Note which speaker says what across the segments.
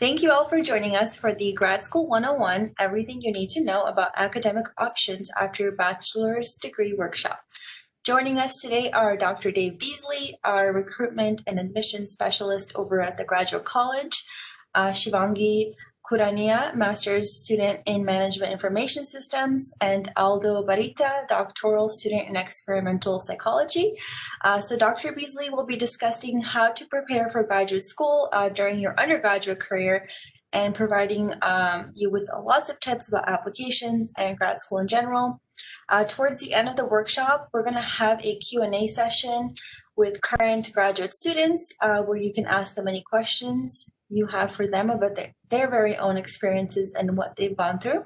Speaker 1: Thank you all for joining us for the Grad School 101, Everything You Need to Know About Academic Options After Your Bachelor's Degree workshop. Joining us today are Dr. Dave Beasley, our Recruitment and Admissions Specialist over at the Graduate College, Shivangi Kurania, Master's Student in Management Information Systems, and Aldo Barita, Doctoral Student in Experimental Psychology. So Dr. Beasley will be discussing how to prepare for graduate school during your undergraduate career and providing you with lots of tips about applications and grad school in general. Towards the end of the workshop, we're going to have a Q&A session with current graduate students where you can ask them any questions you have for them about their very own experiences and what they've gone through.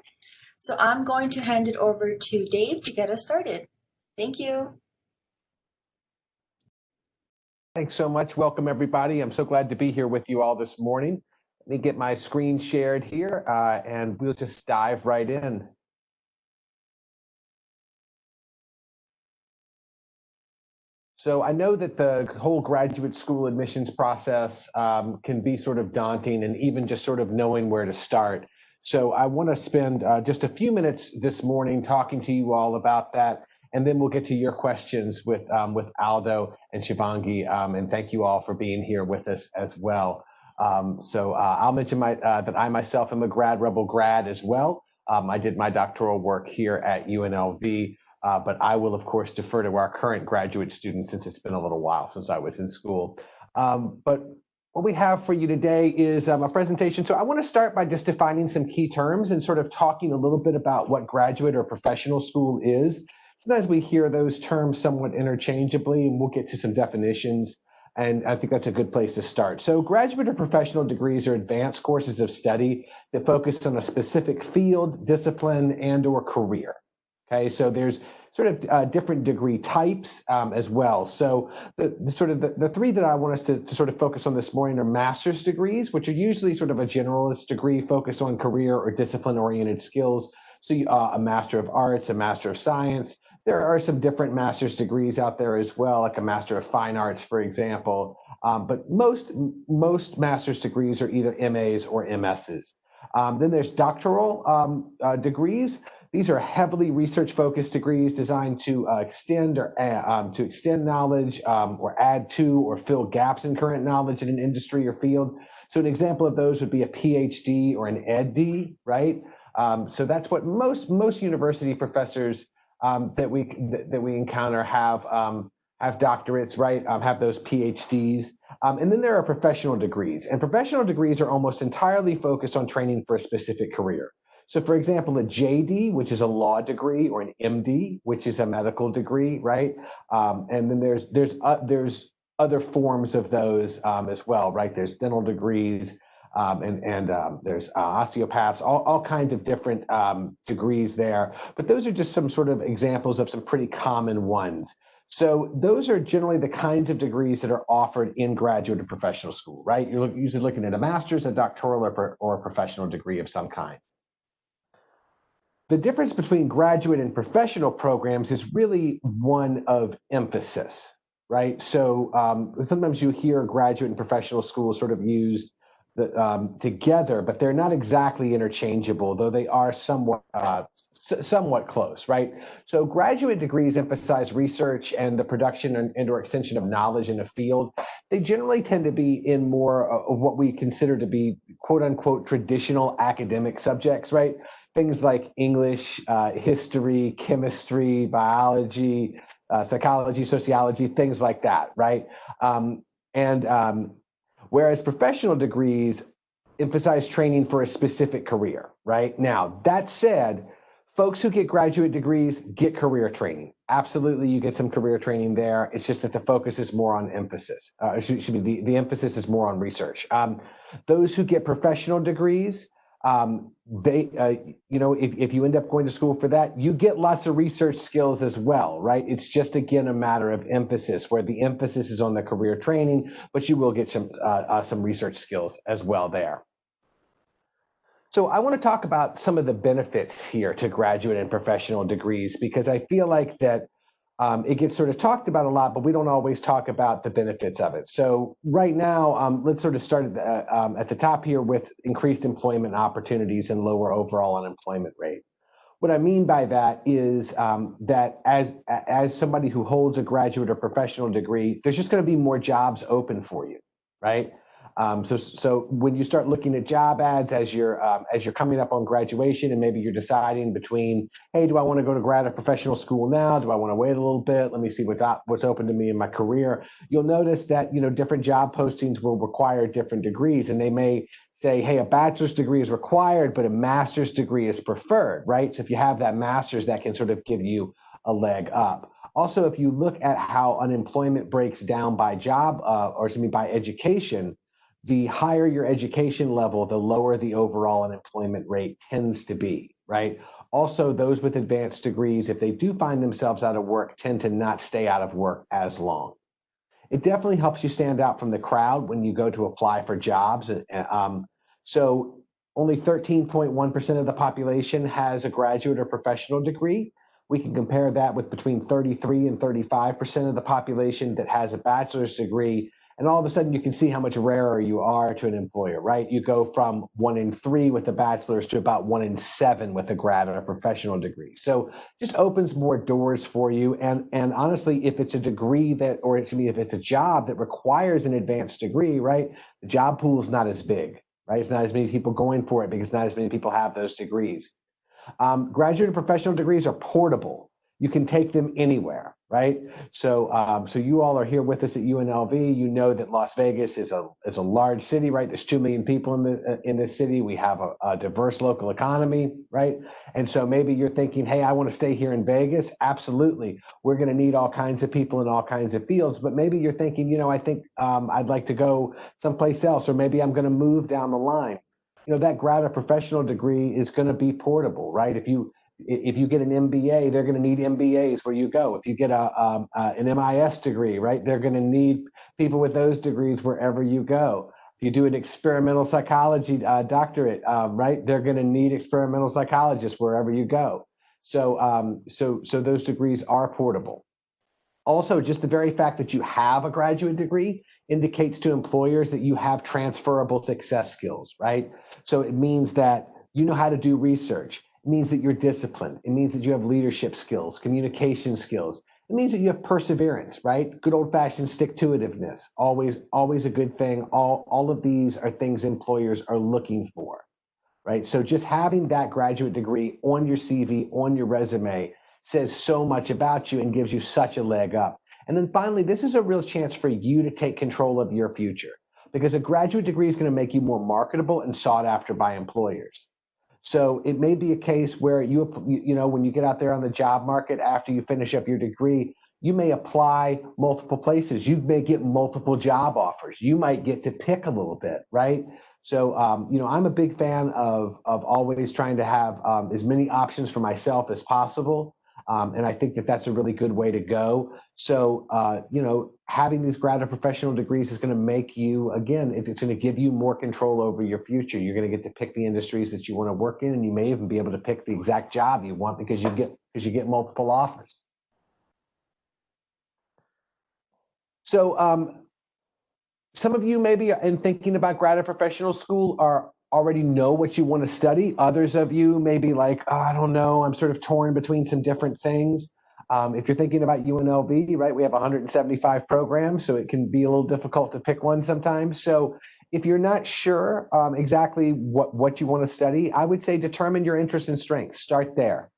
Speaker 1: So I'm going to hand it over to Dave to get us started. Thank you.
Speaker 2: Thanks so much. Welcome, everybody. I'm so glad to be here with you all this morning. Let me get my screen shared here, and we'll just dive right in. So I know that the whole graduate school admissions process can be sort of daunting, and even just sort of knowing where to start. So I want to spend just a few minutes this morning talking to you all about that, and then we'll get to your questions with Aldo and Shivangi, and thank you all for being here with us as well. I'll mention that I myself am a Rebel grad as well. I did my doctoral work here at UNLV. But I will, of course, defer to our current graduate students since it's been a little while since I was in school. But what we have for you today is a presentation. So I want to start by just defining some key terms and sort of talking a little bit about what graduate or professional school is. Sometimes we hear those terms somewhat interchangeably, and we'll get to some definitions. And I think that's a good place to start. So graduate or professional degrees are advanced courses of study that focus on a specific field, discipline, and/or career. Okay, so there's sort of different degree types as well. So the three that I want us to sort of focus on this morning are master's degrees, which are usually sort of a generalist degree focused on career or discipline-oriented skills. So a Master of Arts, a Master of Science. There are some different master's degrees out there as well, like a Master of Fine Arts, for example. But most master's degrees are either MAs or MSs. Then there's doctoral degrees. These are heavily research-focused degrees designed to extend knowledge or add to or fill gaps in current knowledge in an industry or field. So an example of those would be a PhD or an EdD, right? So that's what most university professors that we encounter have doctorates, right? Have those PhDs. And then there are professional degrees, and professional degrees are almost entirely focused on training for a specific career. So for example, a JD, which is a law degree, or an MD, which is a medical degree, right? And then there's other forms of those as well, right? There's dental degrees, and there's osteopaths, all kinds of different degrees there. But those are just some sort of examples of some pretty common ones. So those are generally the kinds of degrees that are offered in graduate or professional school, right? You're usually looking at a master's, a doctoral, or a professional degree of some kind. The difference between graduate and professional programs is really one of emphasis, right? So sometimes you hear graduate and professional schools sort of used together, but they're not exactly interchangeable, though they are somewhat close, right? So graduate degrees emphasize research and the production and/or extension of knowledge in a field. They generally tend to be in more of what we consider to be quote unquote traditional academic subjects, right? Things like English, history, chemistry, biology, psychology, sociology, things like that, right? Whereas professional degrees emphasize training for a specific career, right? Now, that said, folks who get graduate degrees get career training. Absolutely, you get some career training there. It's just that the focus is more on emphasis. The emphasis is more on research. Those who get professional degrees, if you end up going to school for that, you get lots of research skills as well, right? It's just, again, a matter of emphasis, where the emphasis is on the career training, but you will get some research skills as well there. So I want to talk about some of the benefits here to graduate and professional degrees, because I feel like that It gets sort of talked about a lot, but we don't always talk about the benefits of it. So right now, let's sort of start at the top here with increased employment opportunities and lower overall unemployment rate. What I mean by that is that as somebody who holds a graduate or professional degree, there's just going to be more jobs open for you, right? So when you start looking at job ads as you're coming up on graduation, and maybe you're deciding between, hey, do I want to go to grad or professional school now? Do I want to wait a little bit? Let me see what's open to me in my career. You'll notice that different job postings will require different degrees, and they may say, hey, a bachelor's degree is required, but a master's degree is preferred, right? So if you have that master's, that can sort of give you a leg up. Also, if you look at how unemployment breaks down by job, by education, the higher your education level, the lower the overall unemployment rate tends to be, right? Also, those with advanced degrees, if they do find themselves out of work, tend to not stay out of work as long. It definitely helps you stand out from the crowd when you go to apply for jobs. So only 13.1% of the population has a graduate or professional degree. We can compare that with between 33 and 35% of the population that has a bachelor's degree. And all of a sudden, you can see how much rarer you are to an employer, right? You go from 1 in 3 with a bachelor's to about 1 in 7 with a grad or a professional degree. So just opens more doors for you. And honestly, if it's a degree if it's a job that requires an advanced degree, right, the job pool is not as big, right? It's not as many people going for it because not as many people have those degrees. Graduate and professional degrees are portable. You can take them anywhere, right? So you all are here with us at UNLV. You know that Las Vegas is a large city, right? There's 2 million people in this city. We have a diverse local economy, right? And so maybe you're thinking, hey, I want to stay here in Vegas. Absolutely, we're going to need all kinds of people in all kinds of fields. But maybe you're thinking, I think I'd like to go someplace else, or maybe I'm going to move down the line. That grad or professional degree is going to be portable, right? If you get an MBA, they're going to need MBAs where you go. If you get an MIS degree, right, they're going to need people with those degrees wherever you go. If you do an experimental psychology doctorate, right, they're going to need experimental psychologists wherever you go. So those degrees are portable. Also, just the very fact that you have a graduate degree indicates to employers that you have transferable success skills, right? So it means that you know how to do research. It means that you're disciplined. It means that you have leadership skills, communication skills. It means that you have perseverance, right? Good old-fashioned stick-to-itiveness, always a good thing. All of these are things employers are looking for, right? So just having that graduate degree on your CV, on your resume, says so much about you and gives you such a leg up. And then finally, this is a real chance for you to take control of your future, because a graduate degree is going to make you more marketable and sought after by employers. So it may be a case where when you get out there on the job market after you finish up your degree, you may apply multiple places. You may get multiple job offers. You might get to pick a little bit, right? So, I'm a big fan of always trying to have as many options for myself as possible. And I think that that's a really good way to go. So, having these grad or professional degrees is going to make you, again, it's going to give you more control over your future. You're going to get to pick the industries that you want to work in, and you may even be able to pick the exact job you want because you get multiple offers. So, some of you maybe in thinking about grad or professional school already know what you want to study. Others of you may be like, oh, I don't know, I'm sort of torn between some different things. If you're thinking about UNLV, right, we have 175 programs, so it can be a little difficult to pick one sometimes. So if you're not sure exactly what you want to study, I would say determine your interests and strengths. Start there.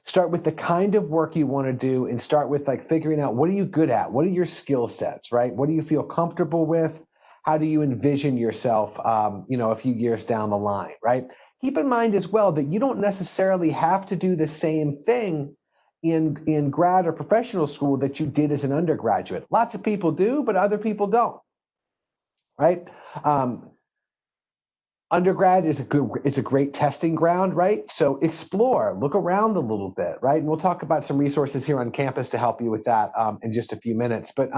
Speaker 2: Start with the kind of work you want to do, and start with figuring out, what are you good at? What are your skill sets, right? What do you feel comfortable with? How do you envision yourself, a few years down the line, right? Keep in mind as well that you don't necessarily have to do the same thing in grad or professional school that you did as an undergraduate. Lots of people do, but other people don't, right? Undergrad is a great testing ground, right? So explore, look around a little bit, right? And we'll talk about some resources here on campus to help you with that in just a few minutes. But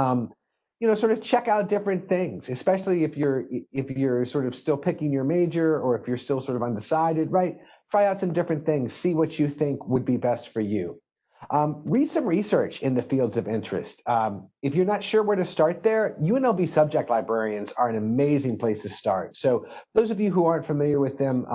Speaker 2: sort of check out different things, especially if you're sort of still picking your major, or if you're still sort of undecided, right? Try out some different things, see what you think would be best for you. Read some research in the fields of interest. If you're not sure where to start there, UNLV subject librarians are an amazing place to start. So those of you who aren't familiar with them,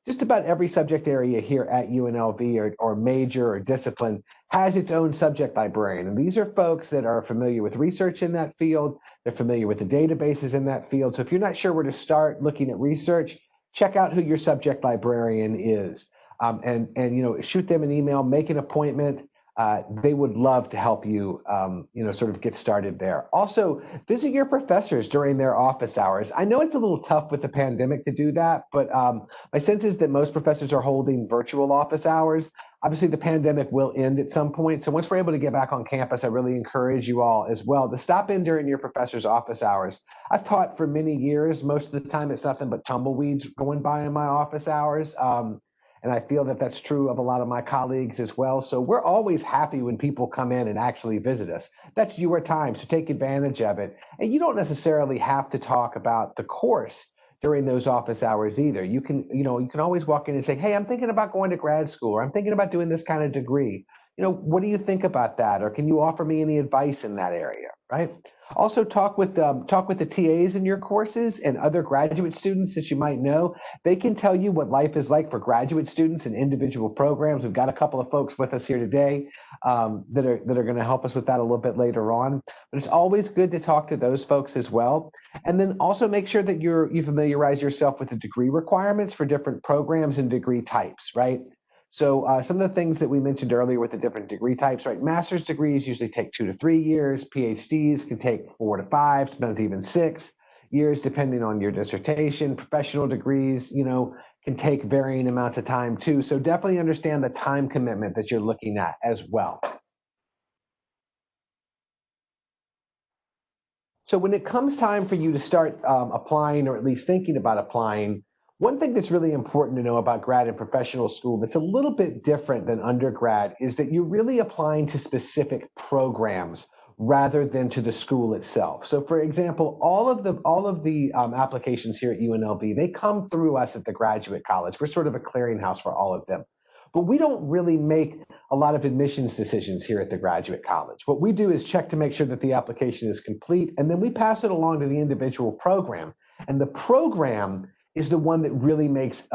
Speaker 2: just about every subject area here at UNLV or major or discipline has its own subject librarian. And these are folks that are familiar with research in that field. They're familiar with the databases in that field. So if you're not sure where to start looking at research, check out who your subject librarian is. And shoot them an email, make an appointment. They would love to help you, sort of get started there. Also, visit your professors during their office hours. I know it's a little tough with the pandemic to do that, but my sense is that most professors are holding virtual office hours. Obviously, the pandemic will end at some point. So once we're able to get back on campus, I really encourage you all as well to stop in during your professor's office hours. I've taught for many years. Most of the time, it's nothing but tumbleweeds going by in my office hours. And I feel that that's true of a lot of my colleagues as well. So we're always happy when people come in and actually visit us. That's your time, so take advantage of it. And you don't necessarily have to talk about the course during those office hours either. You can always walk in and say, hey, I'm thinking about going to grad school, or I'm thinking about doing this kind of degree. What do you think about that? Or can you offer me any advice in that area, right? Also talk with the TAs in your courses and other graduate students that you might know. They can tell you what life is like for graduate students in individual programs. We've got a couple of folks with us here today that are going to help us with that a little bit later on. But it's always good to talk to those folks as well. And then also make sure that you familiarize yourself with the degree requirements for different programs and degree types, right? So some of the things that we mentioned earlier with the different degree types, right? Master's degrees usually take 2 to 3 years. PhDs can take 4 to 5, sometimes even 6 years, depending on your dissertation. Professional degrees, can take varying amounts of time too. So definitely understand the time commitment that you're looking at as well. So when it comes time for you to start applying, or at least thinking about applying, one thing that's really important to know about grad and professional school that's a little bit different than undergrad is that you're really applying to specific programs rather than to the school itself. So for example, all of the applications here at UNLV, they come through us at the graduate college. We're sort of a clearinghouse for all of them. But we don't really make a lot of admissions decisions here at the graduate college. What we do is check to make sure that the application is complete, and then we pass it along to the individual program. And the program is the one that really makes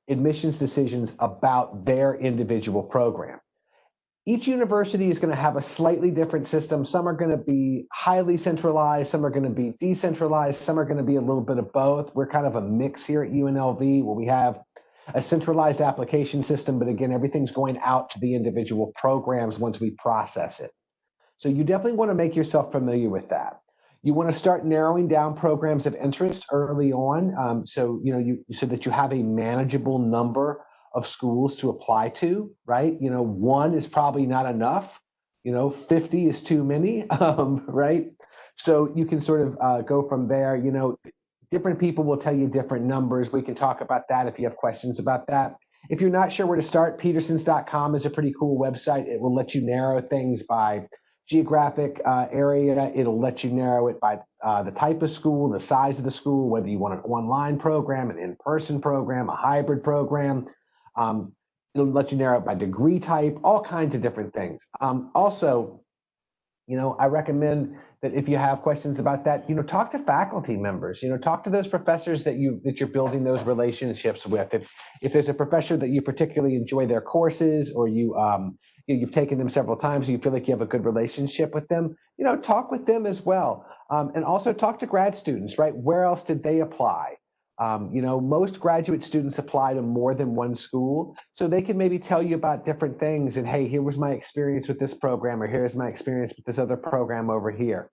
Speaker 2: admissions decisions about their individual program. Each university is going to have a slightly different system. Some are going to be highly centralized, some are going to be decentralized, some are going to be a little bit of both. We're kind of a mix here at UNLV where we have a centralized application system, but again, everything's going out to the individual programs once we process it. So you definitely want to make yourself familiar with that. You want to start narrowing down programs of interest early on, so that you have a manageable number of schools to apply to, right? One is probably not enough. 50 is too many, right? So you can sort of go from there. Different people will tell you different numbers. We can talk about that if you have questions about that. If you're not sure where to start, petersons.com is a pretty cool website. It will let you narrow things by geographic area. It'll let you narrow it by the type of school, the size of the school, whether you want an online program, an in-person program, a hybrid program. It'll let you narrow it by degree type, all kinds of different things. Also, I recommend that if you have questions about that, talk to faculty members, talk to those professors that you're building those relationships with. If there's a professor that you particularly enjoy their courses, or you've taken them several times, and you feel like you have a good relationship with them, talk with them as well. And also talk to grad students, right? Where else did they apply? Most graduate students apply to more than one school, so they can maybe tell you about different things. And hey, here was my experience with this program, or here's my experience with this other program over here.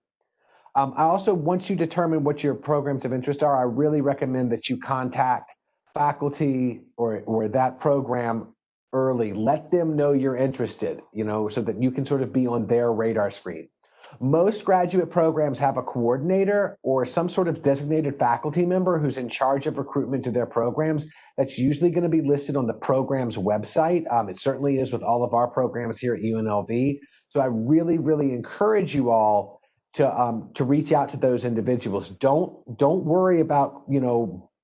Speaker 2: I also, once you determine what your programs of interest are, I really recommend that you contact faculty or that program early. Let them know you're interested, so that you can sort of be on their radar screen. Most graduate programs have a coordinator or some sort of designated faculty member who's in charge of recruitment to their programs. That's usually going to be listed on the program's website. It certainly is with all of our programs here at UNLV. So I really, really encourage you all to reach out to those individuals. Don't worry about,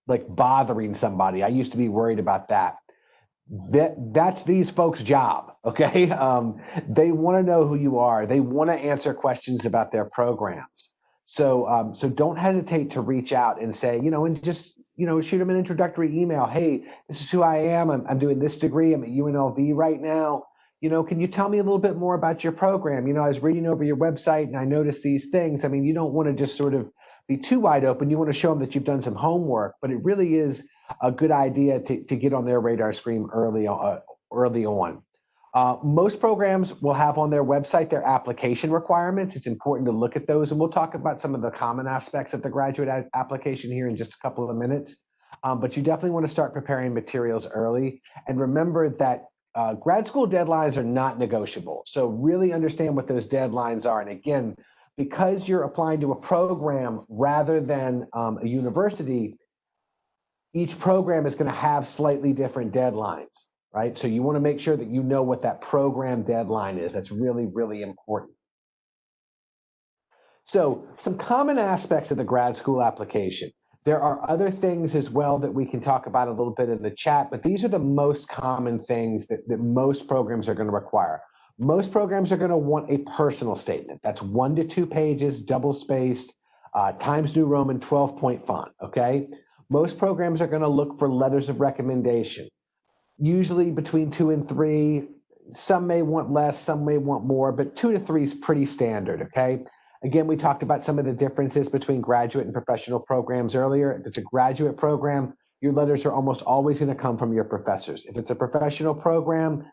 Speaker 2: like bothering somebody. I used to be worried about that. that's these folks' job. Okay, they want to know who you are. They want to answer questions about their programs. So don't hesitate to reach out and say, and just shoot them an introductory email. Hey, this is who I am. I'm doing this degree. I'm at UNLV right now. Can you tell me a little bit more about your program? I was reading over your website and I noticed these things. I mean, you don't want to just sort of be too wide open. You want to show them that you've done some homework, but it really is a good idea to get on their radar screen early on. Most programs will have on their website their application requirements. It's important to look at those, and we'll talk about some of the common aspects of the graduate application here in just a couple of minutes. But you definitely want to start preparing materials early, and remember that grad school deadlines are not negotiable. So really understand what those deadlines are. And again, because you're applying to a program rather than a university, each program is going to have slightly different deadlines, right? So you want to make sure that you know what that program deadline is. That's really, really important. So some common aspects of the grad school application. There are other things as well that we can talk about a little bit in the chat, but these are the most common things that most programs are going to require. Most programs are going to want a personal statement. That's 1 to 2 pages, double spaced, Times New Roman 12-point font, okay? Most programs are going to look for letters of recommendation, usually between 2 and 3. Some may want less, some may want more, but 2 to 3 is pretty standard, okay? Again, we talked about some of the differences between graduate and professional programs earlier. If it's a graduate program, your letters are almost always going to come from your professors. If it's a professional program,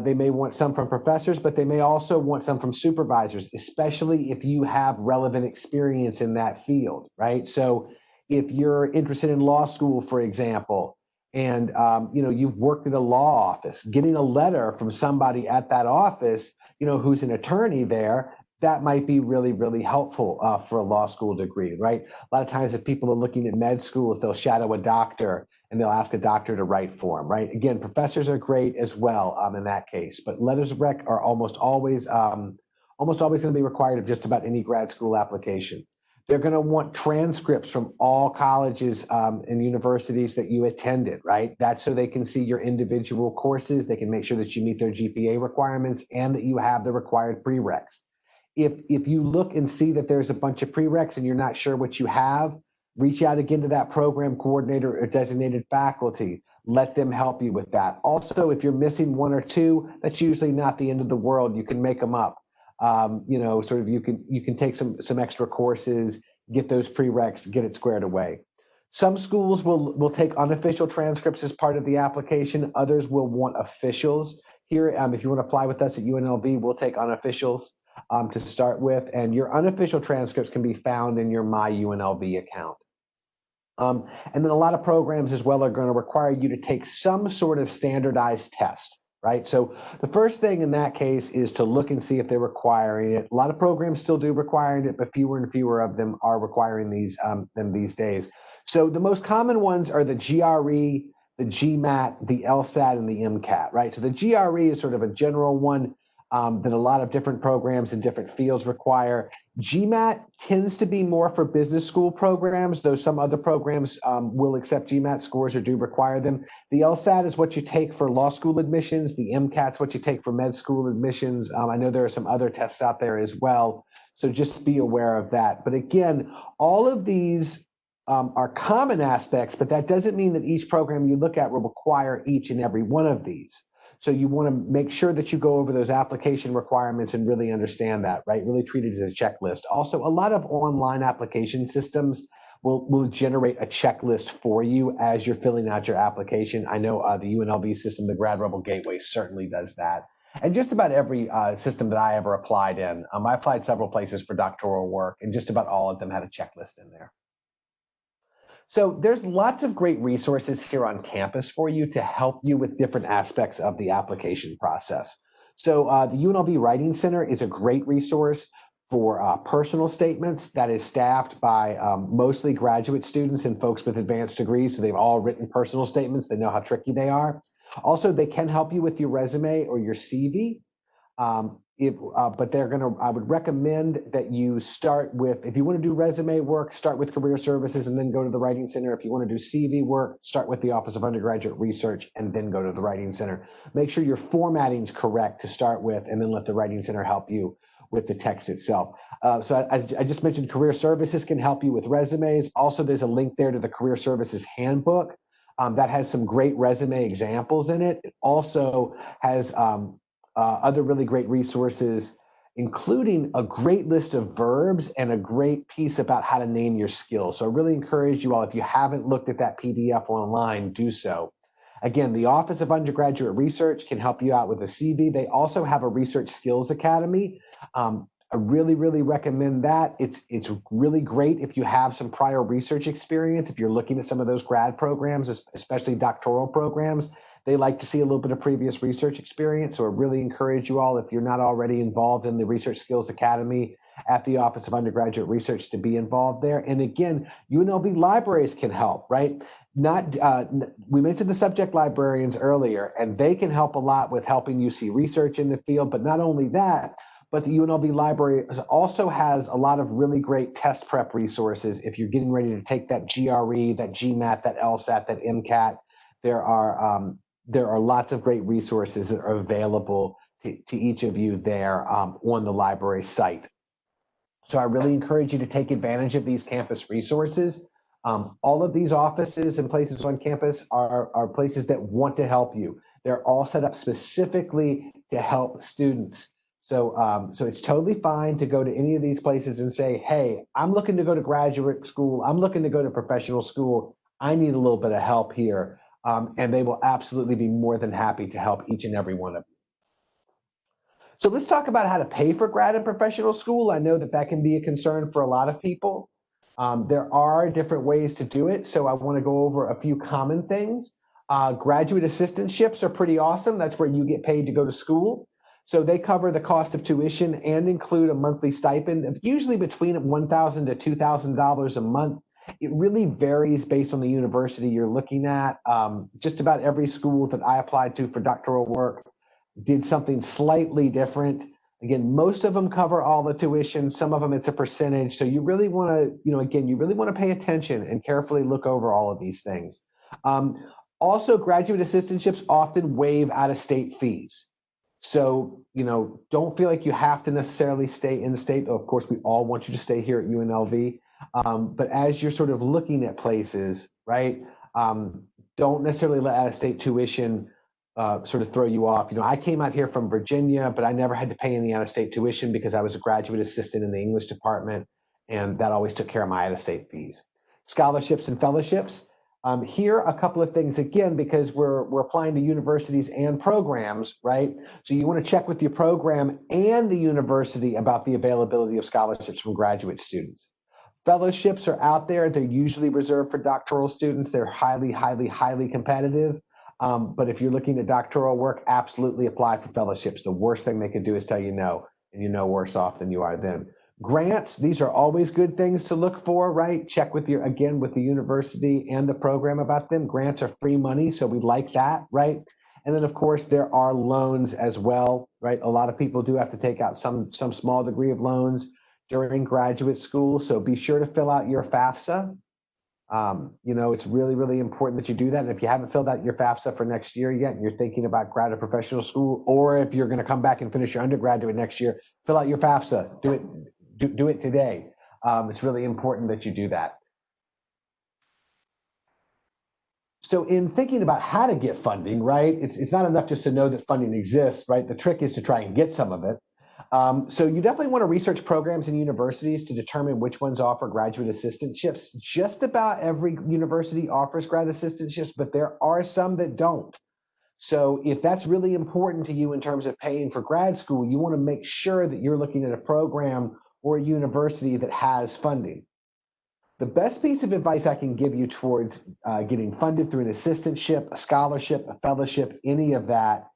Speaker 2: they may want some from professors, but they may also want some from supervisors, especially if you have relevant experience in that field, right? So if you're interested in law school, for example, and you've worked at a law office, getting a letter from somebody at that office, who's an attorney there, that might be really, really helpful for a law school degree, right? A lot of times if people are looking at med schools, they'll shadow a doctor and they'll ask a doctor to write for them, right? Again, professors are great as well in that case, but letters of rec are almost always going to be required of just about any grad school application. They're going to want transcripts from all colleges and universities that you attended, right? That's so they can see your individual courses. They can make sure that you meet their GPA requirements and that you have the required prereqs. If you look and see that there's a bunch of prereqs and you're not sure what you have, reach out again to that program coordinator or designated faculty. Let them help you with that. Also, if you're missing 1 or 2, that's usually not the end of the world. You can make them up. You can take some extra courses, get those prereqs, get it squared away. Some schools will take unofficial transcripts as part of the application. Others will want officials. Here, if you want to apply with us at UNLV, we'll take unofficials to start with, and your unofficial transcripts can be found in your My UNLV account. And then a lot of programs as well are going to require you to take some sort of standardized test, right? So the first thing in that case is to look and see if they're requiring it. A lot of programs still do requiring it, but fewer and fewer of them are requiring them these days. So the most common ones are the GRE, the GMAT, the LSAT, and the MCAT, right? So the GRE is sort of a general one that a lot of different programs in different fields require. GMAT tends to be more for business school programs, though some other programs will accept GMAT scores or do require them. The LSAT is what you take for law school admissions. The MCAT is what you take for med school admissions. I know there are some other tests out there as well, so just be aware of that. But again, all of these are common aspects, but that doesn't mean that each program you look at will require each and every one of these. So you want to make sure that you go over those application requirements and really understand that, right? Really treat it as a checklist. Also, a lot of online application systems will generate a checklist for you as you're filling out your application. I know the UNLV system, the Grad Rebel Gateway, certainly does that. And just about every system that I ever applied in, I applied several places for doctoral work, and just about all of them had a checklist in there. So there's lots of great resources here on campus for you to help you with different aspects of the application process. So the UNLV Writing Center is a great resource for personal statements that is staffed by mostly graduate students and folks with advanced degrees. So they've all written personal statements. They know how tricky they are. Also, they can help you with your resume or your CV. but I would recommend that you start with, if you want to do resume work, start with Career Services and then go to the Writing Center. If you want to do CV work, start with the Office of Undergraduate Research and then go to the Writing Center. Make sure your formatting is correct to start with, and then let the Writing Center help you with the text itself. So as I just mentioned, Career Services can help you with resumes. Also, there's a link there to the Career Services Handbook that has some great resume examples in it. It also has other really great resources, including a great list of verbs and a great piece about how to name your skills. So I really encourage you all, if you haven't looked at that PDF online, do so. Again, the Office of Undergraduate Research can help you out with a CV. They also have a Research Skills Academy. I really, really recommend that. It's really great if you have some prior research experience, if you're looking at some of those grad programs, especially doctoral programs. They like to see a little bit of previous research experience. So I really encourage you all, if you're not already involved in the Research Skills Academy at the Office of Undergraduate Research, to be involved there. And again, UNLV libraries can help, right? We mentioned the subject librarians earlier, and they can help a lot with helping you see research in the field. But not only that, but the UNLV library also has a lot of really great test prep resources. If you're getting ready to take that GRE, that GMAT, that LSAT, that MCAT, there are lots of great resources that are available to each of you there on the library site. So I really encourage you to take advantage of these campus resources. All of these offices and places on campus are places that want to help you. They're all set up specifically to help students. So it's totally fine to go to any of these places and say, hey, I'm looking to go to graduate school. I'm looking to go to professional school. I need a little bit of help here. And they will absolutely be more than happy to help each and every one of you. So let's talk about how to pay for grad and professional school. I know that can be a concern for a lot of people. There are different ways to do it. So I want to go over a few common things. Graduate assistantships are pretty awesome. That's where you get paid to go to school. So they cover the cost of tuition and include a monthly stipend of usually between $1,000 to $2,000 a month. It really varies based on the university you're looking at. Just about every school that I applied to for doctoral work did something slightly different. Again, most of them cover all the tuition. Some of them, it's a percentage. So you really want to, you really want to pay attention and carefully look over all of these things. Also, graduate assistantships often waive out-of-state fees. So, don't feel like you have to necessarily stay in the state. Of course, we all want you to stay here at UNLV. But as you're sort of looking at places, right, don't necessarily let out-of-state tuition sort of throw you off. I came out here from Virginia, but I never had to pay any out-of-state tuition because I was a graduate assistant in the English department, and that always took care of my out-of-state fees. Scholarships and fellowships. Here, a couple of things, again, because we're applying to universities and programs, right? So you want to check with your program and the university about the availability of scholarships from graduate students. Fellowships are out there. They're usually reserved for doctoral students. They're highly, highly, highly competitive. But if you're looking at doctoral work, absolutely apply for fellowships. The worst thing they could do is tell you no, and you're no worse off than you are then. Grants, these are always good things to look for, right? Check with with the university and the program about them. Grants are free money, so we like that, right? And then, of course, there are loans as well, right? A lot of people do have to take out some small degree of loans during graduate school, so be sure to fill out your FAFSA. It's really, really important that you do that. And if you haven't filled out your FAFSA for next year yet, and you're thinking about grad or professional school, or if you're going to come back and finish your undergraduate next year, fill out your FAFSA. Do it today. It's really important that you do that. So in thinking about how to get funding, right, it's not enough just to know that funding exists, right? The trick is to try and get some of it. So you definitely want to research programs in universities to determine which ones offer graduate assistantships. Just about every university offers grad assistantships, but there are some that don't. So if that's really important to you in terms of paying for grad school, you want to make sure that you're looking at a program or a university that has funding. The best piece of advice I can give you towards getting funded through an assistantship, a scholarship, a fellowship, any of that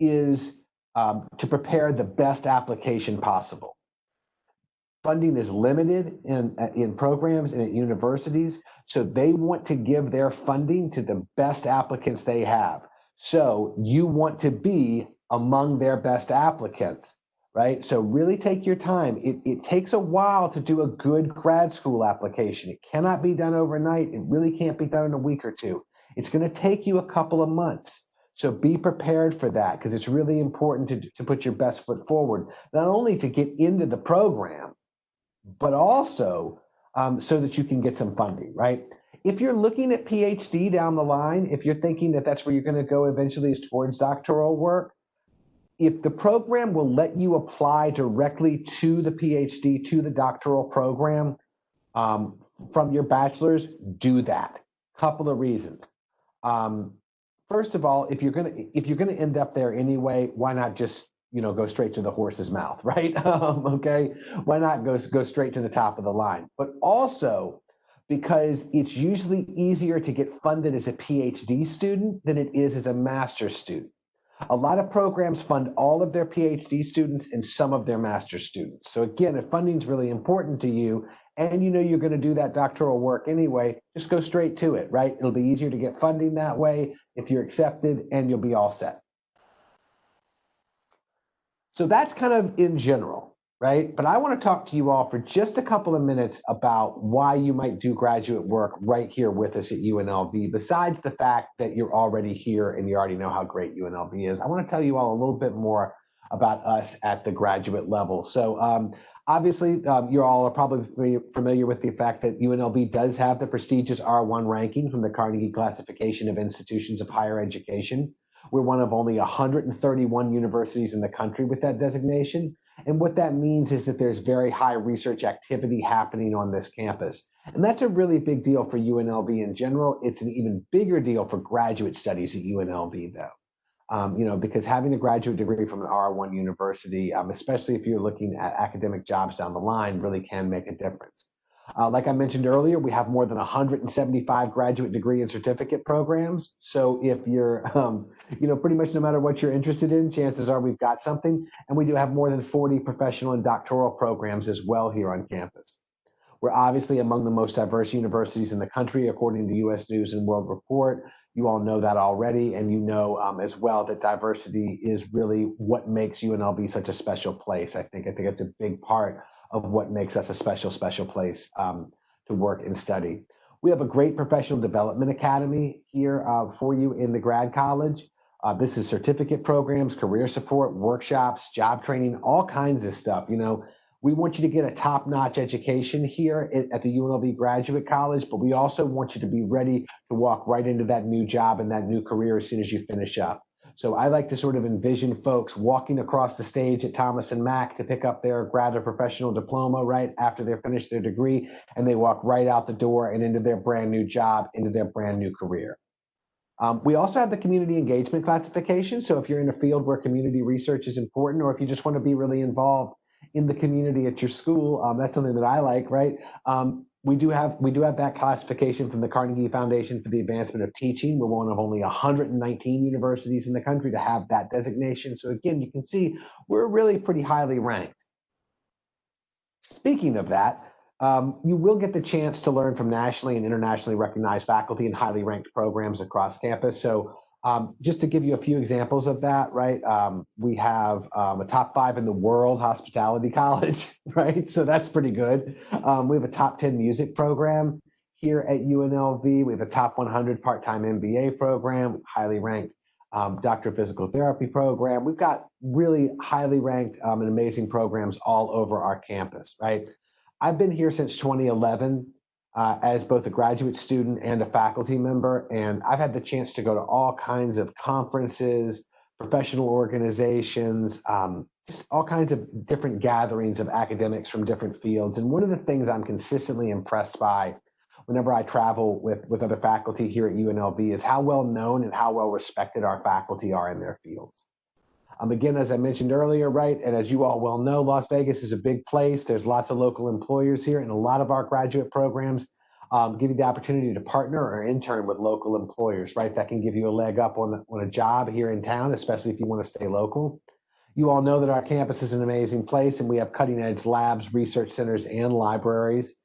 Speaker 2: is to prepare the best application possible. Funding is limited in programs and at universities, so they want to give their funding to the best applicants they have. So you want to be among their best applicants. right? So really take your time. It takes a while to do a good grad school application. It cannot be done overnight. It really can't be done in a week or two. It's going to take you a couple of months. So be prepared for that, because it's really important to put your best foot forward, not only to get into the program, but also so that you can get some funding, right? If you're looking at PhD down the line, if you're thinking that that's where you're going to go eventually is towards doctoral work, if the program will let you apply directly to the PhD, to the doctoral program from your bachelor's, do that. Couple of reasons. Um, First of all, if you're gonna end up there anyway, why not just go straight to the horse's mouth, right? Okay, why not go straight to the top of the line? But also because it's usually easier to get funded as a PhD student than it is as a master's student. A lot of programs fund all of their PhD students and some of their master's students. So again, if funding is really important to you and you know you're going to do that doctoral work anyway, just go straight to it, right? It'll be easier to get funding that way if you're accepted, and you'll be all set. So that's kind of in general, right? But I want to talk to you all for just a couple of minutes about why you might do graduate work right here with us at UNLV, besides the fact that you're already here and you already know how great UNLV is. I want to tell you all a little bit more about us at the graduate level. So obviously, you all are probably familiar with the fact that UNLV does have the prestigious R1 ranking from the Carnegie Classification of Institutions of Higher Education. We're one of only 131 universities in the country with that designation. And what that means is that there's very high research activity happening on this campus. And that's a really big deal for UNLV in general. It's an even bigger deal for graduate studies at UNLV, though. Because having a graduate degree from an R1 university, especially if you're looking at academic jobs down the line, really can make a difference. Like I mentioned earlier, we have more than 175 graduate degree and certificate programs. So if you're, pretty much no matter what you're interested in, chances are we've got something. And we do have more than 40 professional and doctoral programs as well here on campus. We're obviously among the most diverse universities in the country, according to US News and World Report. You all know that already, and you know as well that diversity is really what makes UNLV such a special place. I think it's a big part of what makes us a special place to work and study. We have a great professional development academy here for you in the grad college. This is certificate programs, career support, workshops, job training, all kinds of stuff. We want you to get a top-notch education here at the UNLV Graduate College, but we also want you to be ready to walk right into that new job and that new career as soon as you finish up. So I like to sort of envision folks walking across the stage at Thomas and Mack to pick up their grad or professional diploma right after they're finished their degree, and they walk right out the door and into their brand new job, into their brand new career. We also have the community engagement classification. So if you're in a field where community research is important, or if you just want to be really involved in the community at your school, that's something that I like, right? We do have that classification from the Carnegie Foundation for the Advancement of Teaching. We're one of only 119 universities in the country to have that designation. So again, you can see we're really pretty highly ranked. Speaking of that, you will get the chance to learn from nationally and internationally recognized faculty in highly ranked programs across campus. So just to give you a few examples of that, right? We have a top 5 in the world hospitality college, right? So that's pretty good. We have a top 10 music program here at UNLV. We have a top 100 part-time MBA program, highly ranked Doctor of Physical Therapy program. We've got really highly ranked and amazing programs all over our campus, right? I've been here since 2011 as both a graduate student and a faculty member, and I've had the chance to go to all kinds of conferences, professional organizations, just all kinds of different gatherings of academics from different fields. And one of the things I'm consistently impressed by whenever I travel with other faculty here at UNLV is how well known and how well respected our faculty are in their fields. Again, as I mentioned earlier, right, and as you all well know, Las Vegas is a big place. There's lots of local employers here, and a lot of our graduate programs give you the opportunity to partner or intern with local employers, right? That can give you a leg up on a job here in town, especially if you want to stay local. You all know that our campus is an amazing place, and we have cutting-edge labs, research centers, and libraries.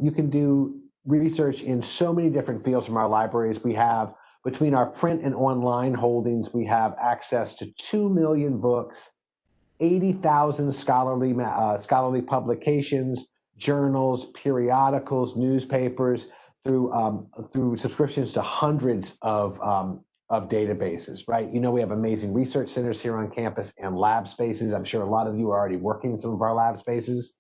Speaker 2: You can do research in so many different fields from our libraries. We have, between our print and online holdings, we have access to 2 million books, 80,000 scholarly publications, journals, periodicals, newspapers, through subscriptions to hundreds of databases, right? You know, we have amazing research centers here on campus and lab spaces. I'm sure a lot of you are already working in some of our lab spaces.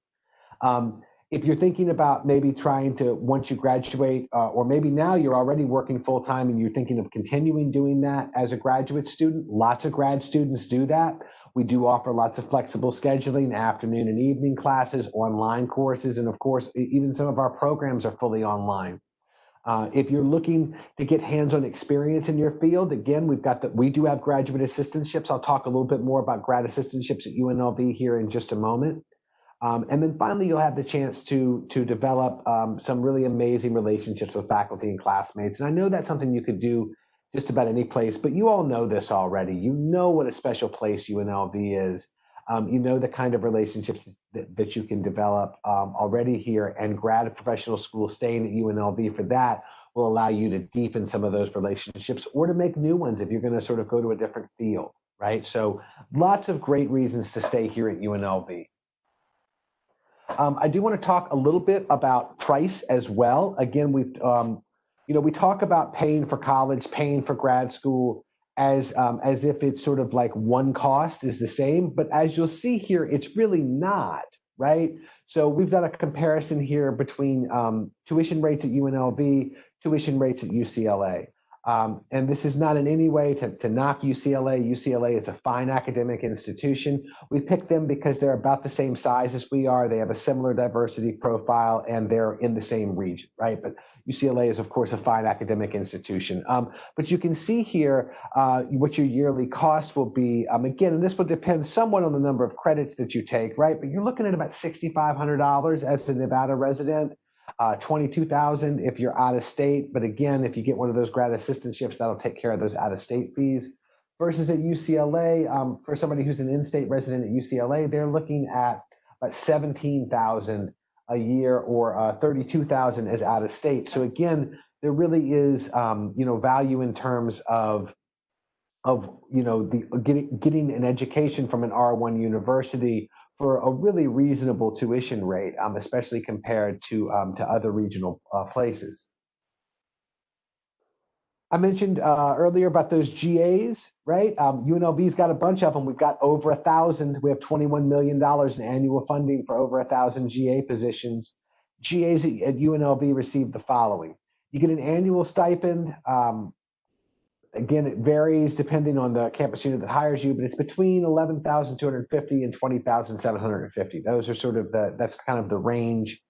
Speaker 2: If you're thinking about maybe trying to, once you graduate, or maybe now you're already working full time and you're thinking of continuing doing that as a graduate student, lots of grad students do that. We do offer lots of flexible scheduling, afternoon and evening classes, online courses, and of course, even some of our programs are fully online. If you're looking to get hands-on experience in your field, again, we do have graduate assistantships. I'll talk a little bit more about grad assistantships at UNLV here in just a moment. And then finally, you'll have the chance to develop some really amazing relationships with faculty and classmates. And I know that's something you could do just about any place, but you all know this already. You know what a special place UNLV is. You know the kind of relationships that you can develop already here, and grad professional school staying at UNLV for that will allow you to deepen some of those relationships or to make new ones if you're going to sort of go to a different field, right? So lots of great reasons to stay here at UNLV. I do want to talk a little bit about price as well. Again, we talk about paying for college, paying for grad school as if it's sort of like one cost is the same, but as you'll see here, it's really not, right? So we've done a comparison here between tuition rates at UNLV, tuition rates at UCLA. And this is not in any way to knock UCLA. UCLA is a fine academic institution. We picked them because they're about the same size as we are. They have a similar diversity profile, and they're in the same region, right? But UCLA is, of course, a fine academic institution. But you can see here what your yearly cost will be. Again, and this will depend somewhat on the number of credits that you take, right? But you're looking at about $6,500 as a Nevada resident. 22,000 if you're out of state, but again, if you get one of those grad assistantships, that'll take care of those out of state fees. Versus at UCLA, for somebody who's an in-state resident at UCLA, they're looking at about 17,000 a year, or 32,000 as out of state. So again, there really is value in terms of getting an education from an R1 university for a really reasonable tuition rate, especially compared to other regional places. I mentioned earlier about those GAs, right? UNLV's got a bunch of them. We've got over 1,000. We have $21 million in annual funding for over 1,000 GA positions. GAs at UNLV receive the following. You get an annual stipend. Again, it varies depending on the campus unit that hires you, but it's between 11,250 and 20,750. Those are sort of that's kind of the range.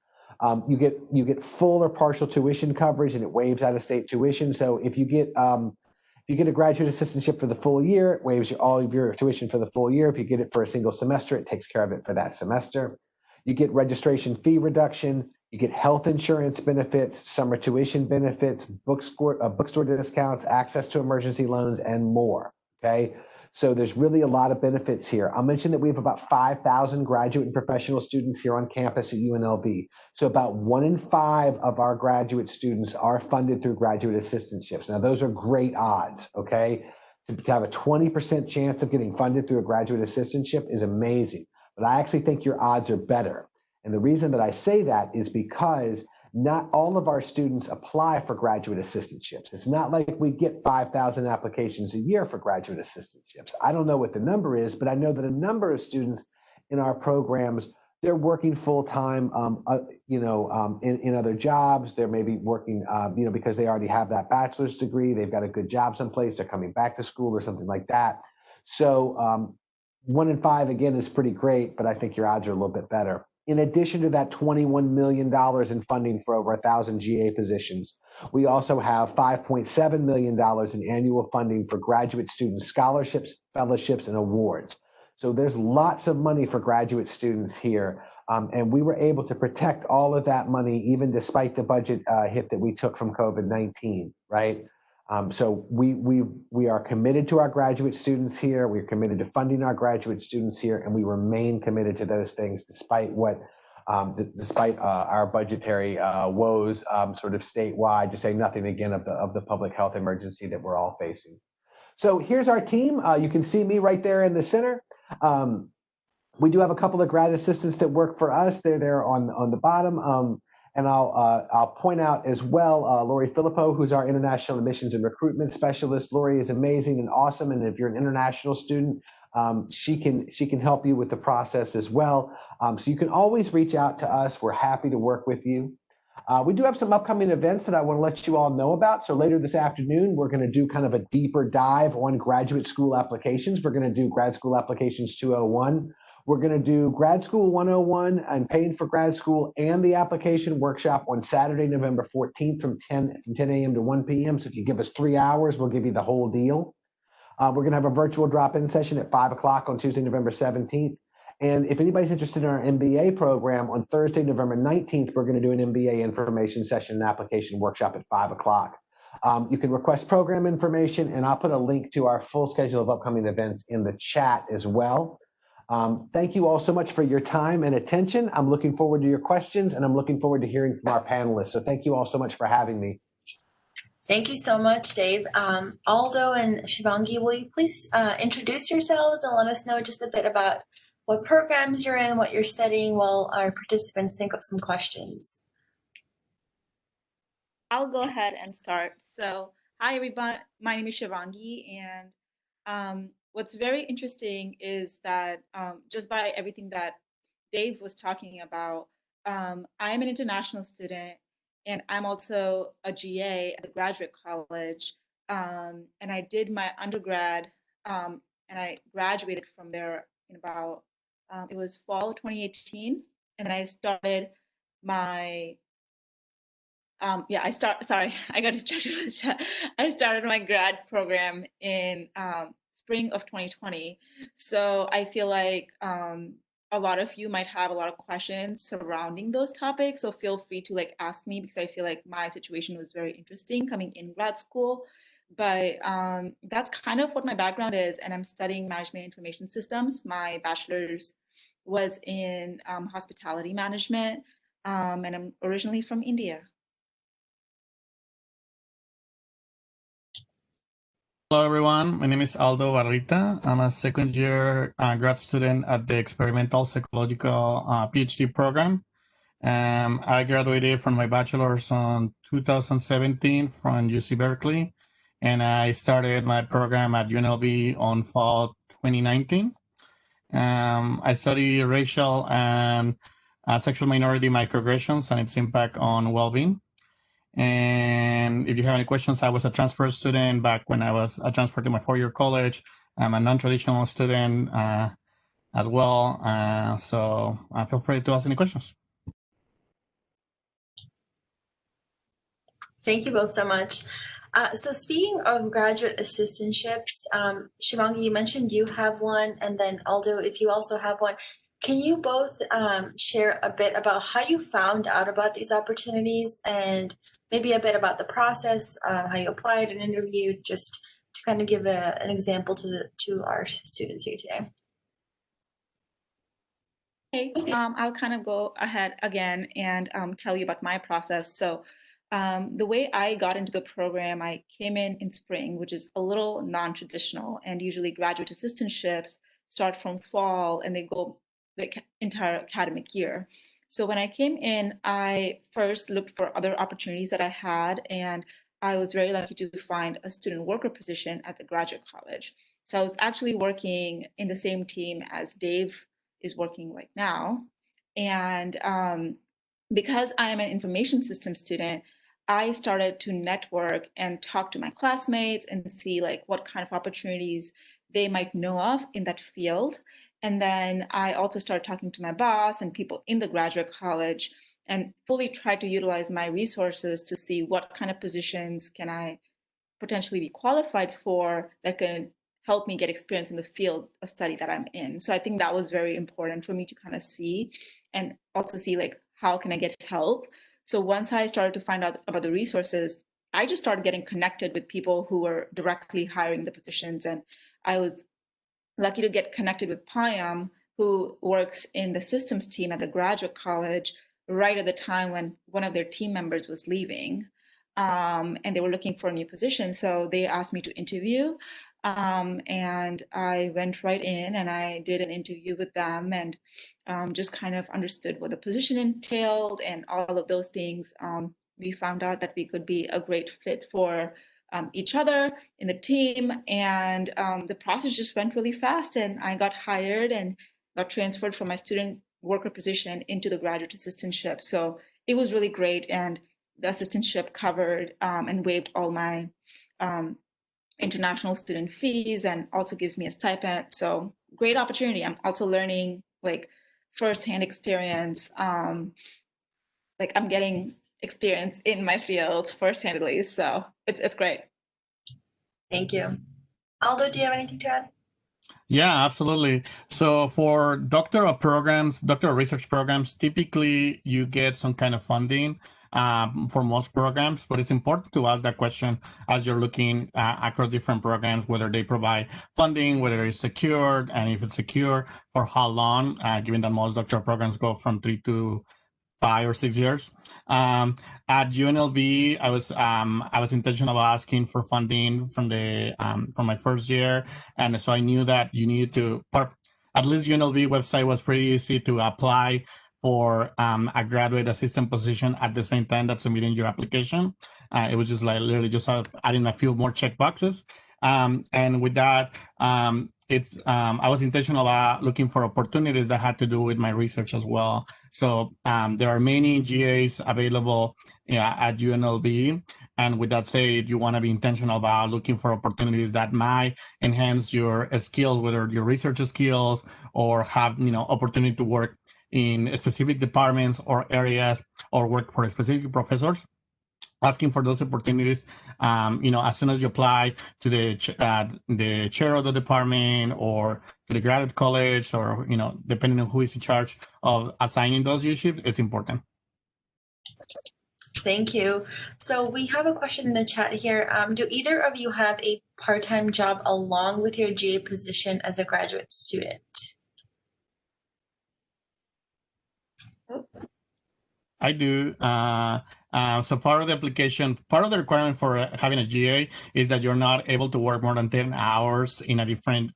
Speaker 2: You get full or partial tuition coverage, and it waives out-of-state tuition. So if you get a graduate assistantship for the full year, it waives all of your tuition for the full year. If you get it for a single semester, it takes care of it for that semester. You get registration fee reduction. You get health insurance benefits, summer tuition benefits, bookstore discounts, access to emergency loans, and more, okay? So there's really a lot of benefits here. I'll mention that we have about 5,000 graduate and professional students here on campus at UNLV. So about 1 in 5 of our graduate students are funded through graduate assistantships. Now, those are great odds, okay? To have a 20% chance of getting funded through a graduate assistantship is amazing, but I actually think your odds are better. And the reason that I say that is because not all of our students apply for graduate assistantships. It's not like we get 5,000 applications a year for graduate assistantships. I don't know what the number is, but I know that a number of students in our programs, they're working full-time, in other jobs. They're maybe working, because they already have that bachelor's degree. They've got a good job someplace. They're coming back to school or something like that. So 1 in 5, again, is pretty great, but I think your odds are a little bit better. In addition to that $21 million in funding for over 1,000 GA positions, we also have $5.7 million in annual funding for graduate student scholarships, fellowships, and awards. So there's lots of money for graduate students here, and we were able to protect all of that money even despite the budget hit that we took from COVID-19, right? So we are committed to our graduate students here. We're committed to funding our graduate students here, and we remain committed to those things despite our budgetary woes, sort of statewide. To say nothing again of the public health emergency that we're all facing. So here's our team. You can see me right there in the center. We do have a couple of grad assistants that work for us. They're there on the bottom. And I'll point out as well, Lori Filippo, who's our international admissions and recruitment specialist. Lori is amazing and awesome. And if you're an international student, she can help you with the process as well. So you can always reach out to us. We're happy to work with you. We do have some upcoming events that I want to let you all know about. So later this afternoon, we're going to do kind of a deeper dive on graduate school applications. We're going to do grad school applications 201. We're going to do Grad School 101 and Paying for Grad School and the application workshop on Saturday, November 14th from 10 a.m. to 1 p.m. So if you give us 3 hours, we'll give you the whole deal. We're going to have a virtual drop-in session at 5 o'clock on Tuesday, November 17th. And if anybody's interested in our MBA program, on Thursday, November 19th, we're going to do an MBA information session and application workshop at 5 o'clock. You can request program information, and I'll put a link to our full schedule of upcoming events in the chat as well. Thank you all so much for your time and attention. I'm looking forward to your questions, and I'm looking forward to hearing from our panelists. So thank you all so much for having me.
Speaker 1: Thank you so much, Dave. Aldo and Shivangi, will you please introduce yourselves and let us know just a bit about what programs you're in, what you're studying, while our participants think of some questions.
Speaker 3: I'll go ahead and start. So, hi everyone, my name is Shivangi, and what's very interesting is that just by everything that Dave was talking about, I'm an international student, and I'm also a GA at the graduate college, and I did my undergrad, and I graduated from there in about it was fall 2018, and I started my sorry, I got distracted with the chat. I started my grad program in spring of 2020. So I feel like a lot of you might have a lot of questions surrounding those topics. So feel free to like ask me, because I feel like my situation was very interesting coming in grad school. But that's kind of what my background is, and I'm studying management information systems. My bachelor's was in hospitality management, and I'm originally from India.
Speaker 4: Hello, everyone. My name is Aldo Barrita. I'm a second year grad student at the Experimental Psychological PhD program. I graduated from my bachelor's on 2017 from UC Berkeley, and I started my program at UNLV on fall 2019. I study racial and sexual minority microaggressions and its impact on well-being. And if you have any questions, I was a transfer student back when I was a transfer to my four-year college. I'm a non-traditional student as well. So feel free to ask any questions.
Speaker 1: Thank you both so much. So speaking of graduate assistantships, Shivangi, you mentioned you have one, and then Aldo, if you also have one, can you both share a bit about how you found out about these opportunities, and maybe a bit about the process, how you applied and interviewed, just to kind of give an example to our students here today?
Speaker 3: Okay, I'll kind of go ahead again and tell you about my process. So the way I got into the program, I came in spring, which is a little non-traditional, and usually graduate assistantships start from fall and they go the entire academic year. So when I came in, I first looked for other opportunities that I had, and I was very lucky to find a student worker position at the graduate college. So I was actually working in the same team as Dave is working right now. And because I am an information systems student, I started to network and talk to my classmates and see like what kind of opportunities they might know of in that field. And then I also started talking to my boss and people in the graduate college, and fully tried to utilize my resources to see what kind of positions can I potentially be qualified for that can help me get experience in the field of study that I'm in. So I think that was very important for me to kind of see, and also see like how can I get help. So once I started to find out about the resources, I just started getting connected with people who were directly hiring the positions. And I was lucky to get connected with Payam, who works in the systems team at the graduate college right at the time when one of their team members was leaving. And they were looking for a new position. So they asked me to interview. And I went right in and I did an interview with them and just kind of understood what the position entailed and all of those things. We found out that we could be a great fit for each other in the team, and the process just went really fast. And I got hired and got transferred from my student worker position into the graduate assistantship. So it was really great, and the assistantship covered and waived all my international student fees and also gives me a stipend. So great opportunity. I'm also learning like firsthand experience. Like I'm getting experience in my field firsthandly. So it's great.
Speaker 1: Thank you. Aldo, do you have anything to add?
Speaker 4: Yeah, absolutely. So for doctoral programs, doctoral research programs, typically you get some kind of funding for most programs, but it's important to ask that question as you're looking across different programs, whether they provide funding, whether it's secured, and if it's secure, for how long, given that most doctoral programs go from 3 to 5 or 6 years. At UNLV, I was intentional about asking for funding from my first year, and so I knew that you needed to. At least UNLV website was pretty easy to apply for a graduate assistant position at the same time that submitting your application. It was just like literally just adding a few more check boxes. And with that, I was intentional about looking for opportunities that had to do with my research as well. So there are many GAs available at UNLV. And with that said, you want to be intentional about looking for opportunities that might enhance your skills, whether your research skills or have opportunity to work in specific departments or areas or work for specific professors. Asking for those opportunities, as soon as you apply to the chair of the department or to the graduate college, or depending on who is in charge of assigning those leaderships, it's important.
Speaker 1: Thank you. So we have a question in the chat here. Do either of you have a part-time job along with your GA position as a graduate student?
Speaker 4: I do. So part of the application, part of the requirement for having a GA is that you're not able to work more than 10 hours in a different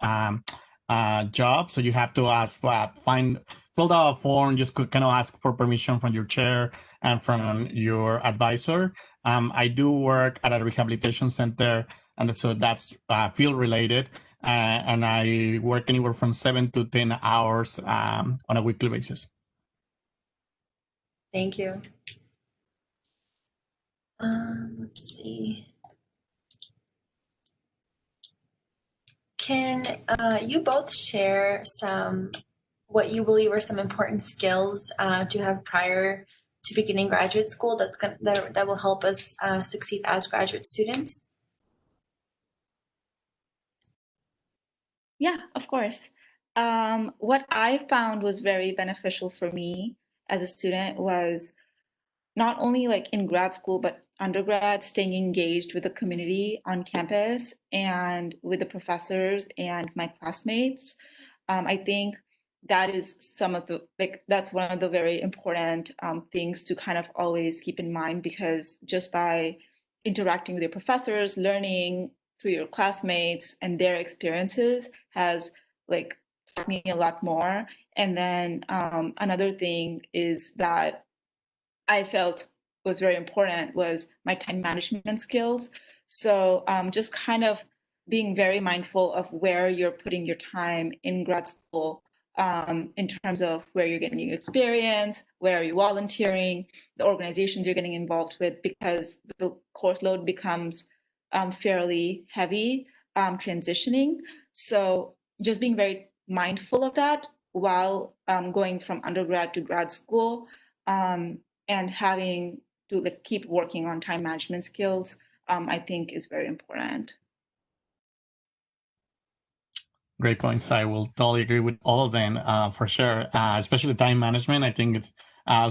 Speaker 4: job. So you have to fill out a form, just kind of ask for permission from your chair and from your advisor. I do work at a rehabilitation center, and so that's field related. And I work anywhere from 7 to 10 hours on a weekly basis.
Speaker 1: Thank you. Let's see. Can you both share what you believe are some important skills to have prior to beginning graduate school that will help us succeed as graduate students?
Speaker 3: Yeah, of course. What I found was very beneficial for me as a student was not only like in grad school, but undergrad, staying engaged with the community on campus and with the professors and my classmates. I think that is that's one of the very important things to kind of always keep in mind, because just by interacting with your professors, learning through your classmates and their experiences has like taught me a lot more. And then another thing is that I felt was very important was my time management skills. So just kind of being very mindful of where you're putting your time in grad school, in terms of where you're getting your experience, where are you volunteering, the organizations you're getting involved with, because the course load becomes fairly heavy transitioning. So just being very mindful of that while going from undergrad to grad school. And having to keep working on time management skills, I think is very important.
Speaker 4: Great points. I will totally agree with all of them, for sure. Especially time management. I think it's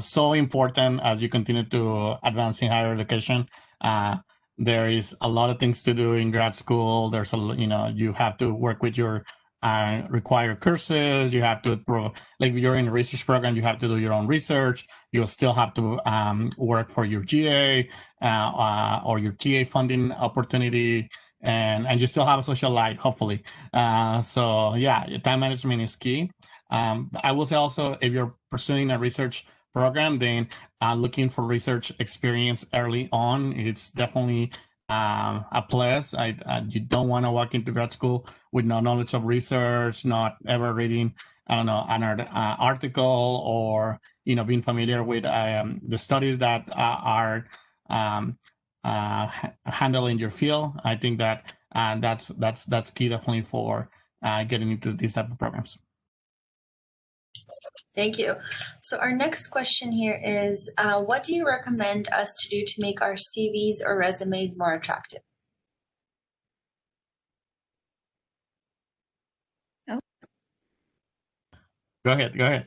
Speaker 4: so important as you continue to advance in higher education. There is a lot of things to do in grad school. There's you have to work with your required courses. You have to you're in a research program, you have to do your own research. You still have to work for your GA or your TA funding opportunity. and you still have a social life, hopefully. So yeah, time management is key. I will say also, if you're pursuing a research program, then looking for research experience early on, it's definitely a plus. You don't want to walk into grad school with no knowledge of research, not ever reading, I don't know, an article, or being familiar with the studies that are handled in your field. I think that that's key, definitely, for getting into these type of programs.
Speaker 1: Thank you. So our next question here is, what do you recommend us to do to make our CVs or resumes more attractive?
Speaker 3: Oh.
Speaker 4: Go ahead.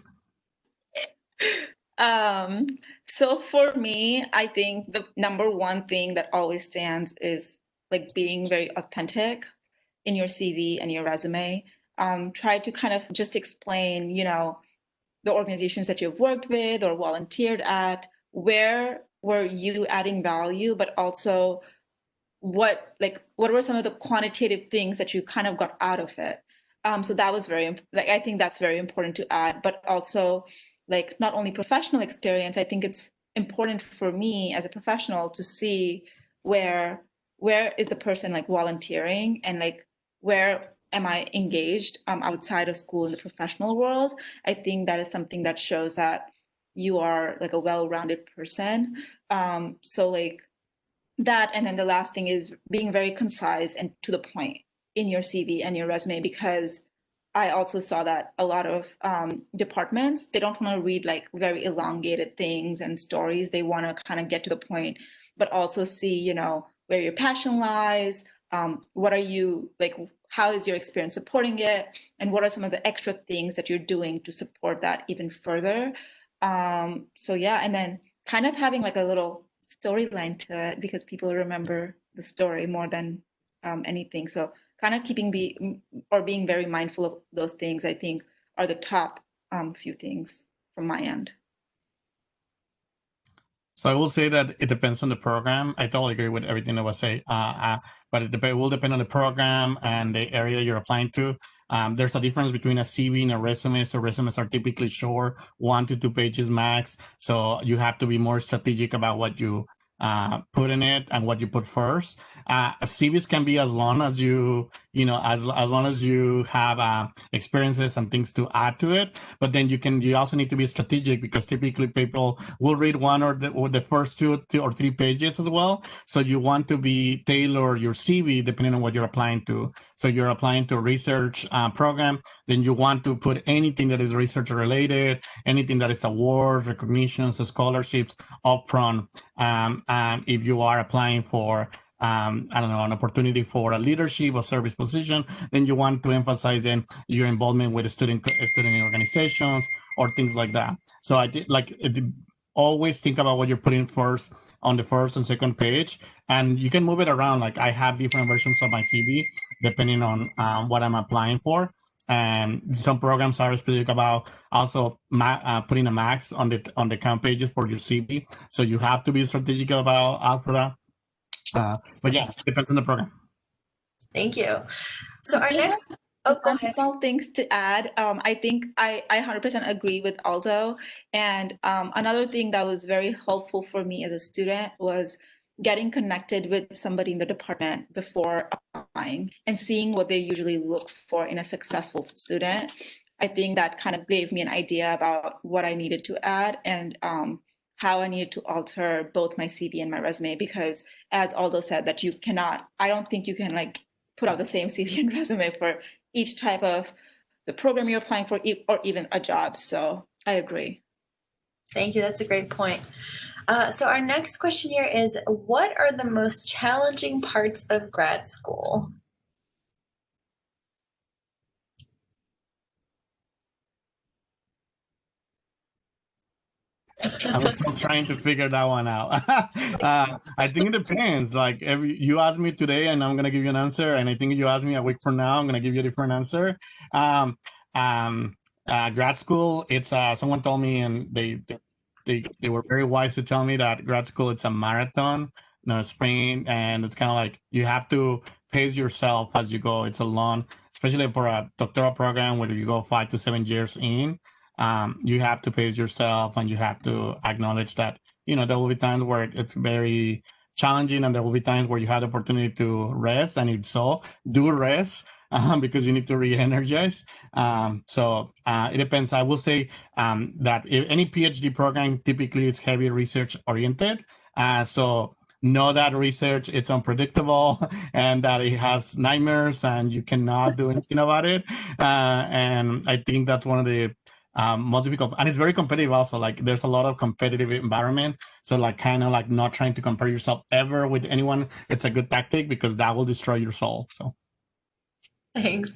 Speaker 3: So for me, I think the number one thing that always stands is like being very authentic in your CV and your resume. Try to kind of just explain, the organizations that you've worked with or volunteered at, where were you adding value, but also what were some of the quantitative things that you kind of got out of it. So that was I think that's very important to add, but also like not only professional experience. I think it's important for me as a professional to see where is the person like volunteering, and like where am I engaged outside of school in the professional world. I think that is something that shows that you are like a well-rounded person. So like that, and then the last thing is being very concise and to the point in your CV and your resume, because I also saw that a lot of departments, they don't want to read like very elongated things and stories. They want to kind of get to the point, but also see, where your passion lies. What are you like? How is your experience supporting it? And what are some of the extra things that you're doing to support that even further? So yeah, and then kind of having like a little storyline to it, because people remember the story more than anything. So kind of being very mindful of those things, I think, are the top few things from my end.
Speaker 4: So I will say that it depends on the program. I totally agree with everything that was said, but it will depend on the program and the area you're applying to. There's a difference between a CV and a resume. So resumes are typically short, 1 to 2 pages max. So you have to be more strategic about what you put in it and what you put first. CVs can be as long as as long as you have experiences and things to add to it. But then you also need to be strategic, because typically people will read one or the first two or three pages as well. So you want to be tailor your CV depending on what you're applying to. So you're applying to a research program, then you want to put anything that is research related, anything that is awards, recognitions, scholarships up front. If you are applying for I don't know, an opportunity for a leadership or service position, then you want to emphasize then your involvement with student organizations or things like that. So I did always think about what you're putting first on the first and second page, and you can move it around. Like I have different versions of my CV depending on what I'm applying for. And some programs are specific about also putting a max on the count pages for your CV. So you have to be strategic about after that. But yeah, it depends on the program.
Speaker 1: Thank you. So our next, go ahead.
Speaker 3: Small things to add. I think I 100% agree with Aldo. And another thing that was very helpful for me as a student was getting connected with somebody in the department before applying and seeing what they usually look for in a successful student. I think that kind of gave me an idea about what I needed to add, and how I needed to alter both my CV and my resume, because as Aldo said, that I don't think you can like put out the same CV and resume for each type of the program you're applying for, or even a job. So I agree.
Speaker 1: Thank you. That's a great point. So our next question here is, what are the most challenging parts of grad school?
Speaker 4: I'm still trying to figure that one out. I think it depends. Like you asked me today, and I'm gonna give you an answer, and I think you asked me a week from now, I'm gonna give you a different answer. Grad school, it's someone told me, and they were very wise to tell me that grad school, it's a marathon, sprint, and it's kind of like you have to pace yourself as you go. It's a long, especially for a doctoral program where you go 5 to 7 years in. You have to pace yourself, and you have to acknowledge that there will be times where it's very challenging, and there will be times where you have the opportunity to rest, and if so, do rest. Because you need to re-energize. So it depends. I will say that if any PhD program typically it's heavy research oriented. So know that research it's unpredictable and that it has nightmares and you cannot do anything about it. And I think that's one of the most difficult, and it's very competitive also. Like there's a lot of competitive environment. So like kind of like not trying to compare yourself ever with anyone. It's a good tactic because that will destroy your soul. So.
Speaker 1: Thanks.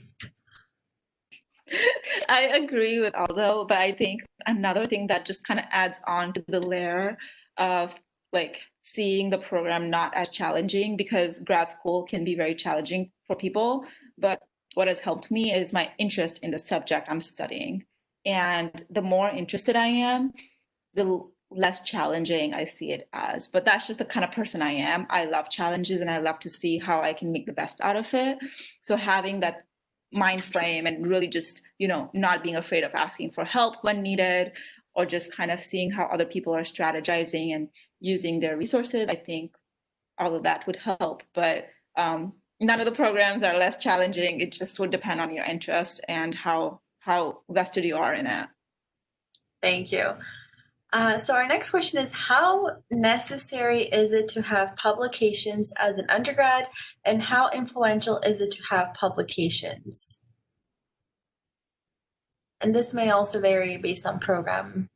Speaker 3: I agree with Aldo, but I think another thing that just kind of adds on to the layer of like seeing the program not as challenging, because grad school can be very challenging for people. But what has helped me is my interest in the subject I'm studying. And the more interested I am, the less challenging I see it as. But that's just the kind of person I am. I love challenges and I love to see how I can make the best out of it. So having that mind frame and really just, not being afraid of asking for help when needed, or just kind of seeing how other people are strategizing and using their resources, I think all of that would help. But none of the programs are less challenging. It just would depend on your interest and how vested you are in it.
Speaker 1: Thank you. So our next question is, how necessary is it to have publications as an undergrad, and how influential is it to have publications? And this may also vary based on program.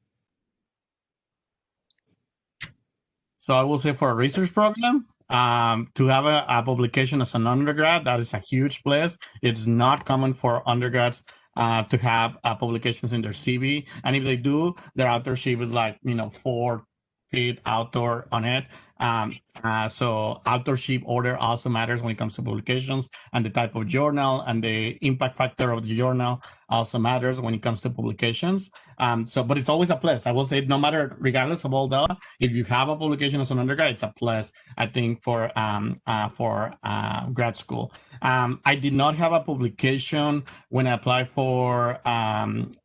Speaker 4: So I will say for a research program, to have a publication as an undergrad, that is a huge plus. It's not common for undergrads to have publications in their CV. And if they do, their authorship is like, 4 feet outdoor on it. So authorship order also matters when it comes to publications, and the type of journal and the impact factor of the journal also matters when it comes to publications. But it's always a plus. I will say, no matter, regardless of all that, if you have a publication as an undergrad, it's a plus, I think, for grad school. I did not have a publication when I applied for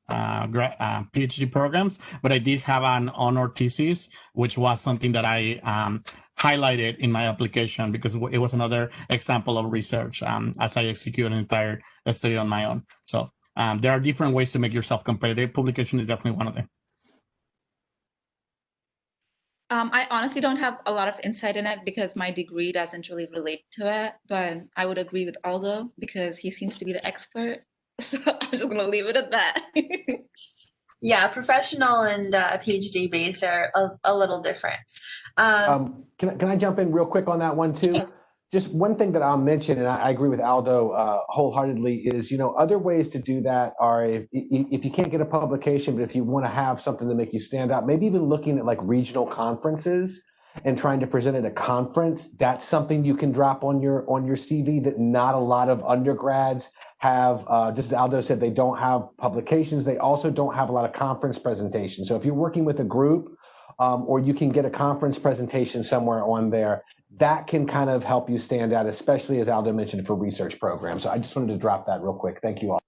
Speaker 4: PhD programs, but I did have an honor thesis, which was something that I highlighted in my application because it was another example of research as I execute an entire study on my own. So there are different ways to make yourself competitive. Publication is definitely one of them.
Speaker 3: I honestly don't have a lot of insight in it because my degree doesn't really relate to it, but I would agree with Aldo because he seems to be the expert. So I'm just going to leave it at that.
Speaker 1: Yeah, professional and PhD based are a little different.
Speaker 2: Can I jump in real quick on that one too? Just one thing that I'll mention, and I agree with Aldo wholeheartedly, is other ways to do that are if you can't get a publication, but if you want to have something to make you stand out, maybe even looking at like regional conferences and trying to present at a conference. That's something you can drop on your CV that not a lot of undergrads have. Just as Aldo said, they don't have publications. They also don't have a lot of conference presentations. So if you're working with a group, or you can get a conference presentation somewhere on there, that can kind of help you stand out, especially as Aldo mentioned for research programs. So I just wanted to drop that real quick. Thank you all.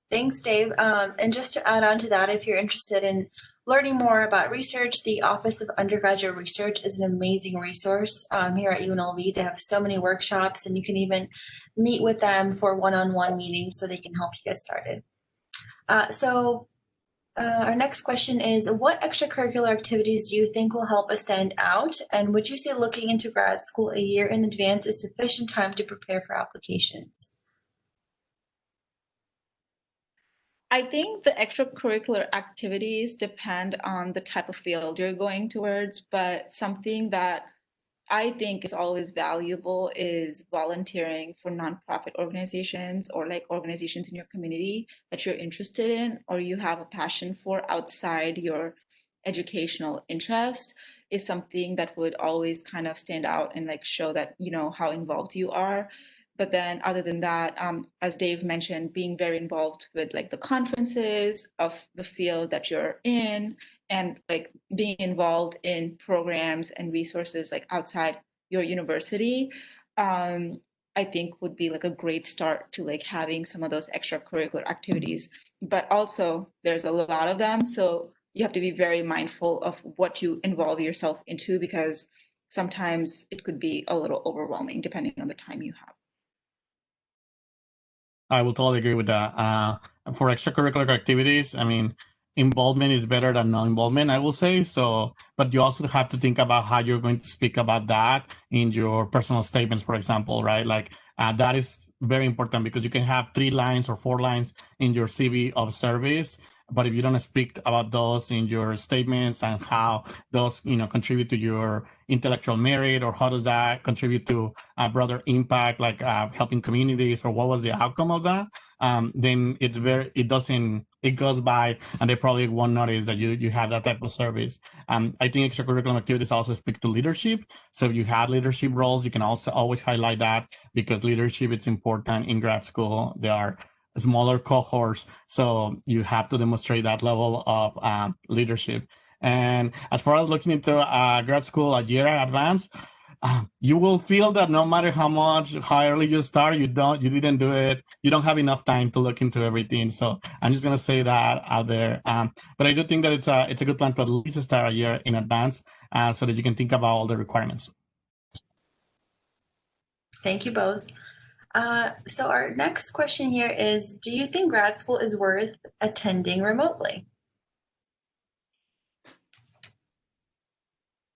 Speaker 1: Thanks, Dave. And just to add on to that, if you're interested in learning more about research, the Office of Undergraduate Research is an amazing resource here at UNLV. They have so many workshops, and you can even meet with them for one-on-one meetings so they can help you get started. Our next question is, what extracurricular activities do you think will help us stand out? And would you say looking into grad school a year in advance is sufficient time to prepare for applications?
Speaker 3: I think the extracurricular activities depend on the type of field you're going towards, but something that I think is always valuable is volunteering for nonprofit organizations or like organizations in your community that you're interested in or you have a passion for outside your educational interest is something that would always kind of stand out and like show that, how involved you are. But then other than that, as Dave mentioned, being very involved with like the conferences of the field that you're in and like being involved in programs and resources like outside your university, I think would be like a great start to like having some of those extracurricular activities. But also there's a lot of them, so you have to be very mindful of what you involve yourself into, because sometimes it could be a little overwhelming depending on the time you have.
Speaker 4: I will totally agree with that. For extracurricular activities, I mean, involvement is better than non-involvement, I will say. So, but you also have to think about how you're going to speak about that in your personal statements, for example, right? Like that is very important, because you can have 3 lines or 4 lines in your CV of service, but if you don't speak about those in your statements and how those, contribute to your intellectual merit, or how does that contribute to a broader impact, like helping communities, or what was the outcome of that, then it goes by, and they probably won't notice that you have that type of service. I think extracurricular activities also speak to leadership. So if you have leadership roles, you can also always highlight that, because leadership is important in grad school. There are smaller cohorts, so you have to demonstrate that level of leadership. And as far as looking into grad school a year in advance, you will feel that no matter how early you start, you didn't do it. You don't have enough time to look into everything. So I'm just gonna say that out there. But I do think that it's a good plan to at least start a year in advance, so that you can think about all the requirements.
Speaker 1: Thank you both. So our next question here is, do you think grad school is worth attending remotely?